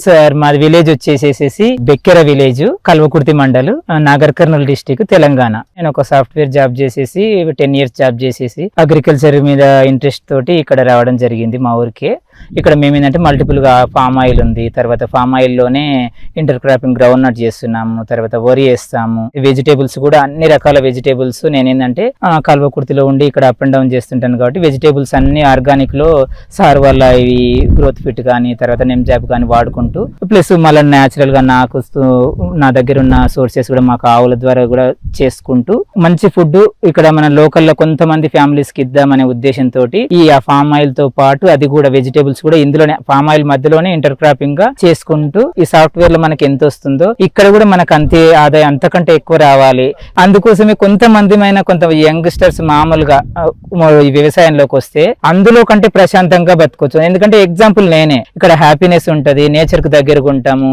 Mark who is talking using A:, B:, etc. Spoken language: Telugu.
A: సార్ మాది విలేజ్ వచ్చేసేసి బెక్కెర విలేజ్, కల్వకుర్తి మండల్, నాగర్ కర్నూలు డిస్టిక్, తెలంగాణ. నేను ఒక సాఫ్ట్వేర్ జాబ్ చేసేసి 10 years జాబ్ చేసేసి అగ్రికల్చర్ మీద ఇంట్రెస్ట్ తోటి ఇక్కడ రావడం జరిగింది మా ఊరికి. ఇక్కడ మేము ఏంటంటే మల్టిపుల్ గా ఫామ్ ఆయిల్ ఉంది, తర్వాత ఫామ్ ఆయిల్ లోనే ఇంటర్ క్రాపింగ్ గ్రౌండ్ నట్ చేస్తున్నాము, తర్వాత వరి వేస్తాము, వెజిటేబుల్స్ కూడా అన్ని రకాల వెజిటేబుల్స్. నేను ఏంటంటే కల్వకుర్తిలో ఉండి ఇక్కడ అప్ అండ్ డౌన్ చేస్తుంటాను కాబట్టి వెజిటేబుల్స్ అన్ని ఆర్గానిక్ లో సార్ వల్ల ఇవి గ్రోత్ ఫిట్ కానీ తర్వాత నెమ్జాప్ కానీ వాడుకుంటూ, ప్లస్ మళ్ళీ న్యాచురల్ గా నాకు నా దగ్గర ఉన్న సోర్సెస్ కూడా మాకు ఆవుల ద్వారా కూడా చేసుకుంటూ మంచి ఫుడ్ ఇక్కడ మన లోకల్లో కొంతమంది ఫ్యామిలీస్ కి ఇద్దామనే ఉద్దేశంతో ఈ ఫామ్ ఆయిల్ తో పాటు అది కూడా వెజిటేబుల్స్ కూడా ఇందులోనే ఫామ్ ఆయిల్ మధ్యలోనే ఇంటర్ క్రాపింగ్ గా చేసుకుంటూ ఈ సాఫ్ట్వేర్ లో మనకి ఎంత వస్తుందో ఇక్కడ కూడా మనకు అంతే ఆదాయం, అంతకంటే ఎక్కువ రావాలి. అందుకోసమే కొంత యంగ్స్టర్స్ మామూలుగా ఈ వ్యవసాయంలోకి వస్తే అందులో కంటే ప్రశాంతంగా బతకొచ్చు. ఎందుకంటే ఎగ్జాంపుల్ నేనే, ఇక్కడ హ్యాపీనెస్ ఉంటది, నేచర్ కు దగ్గరగా ఉంటాము,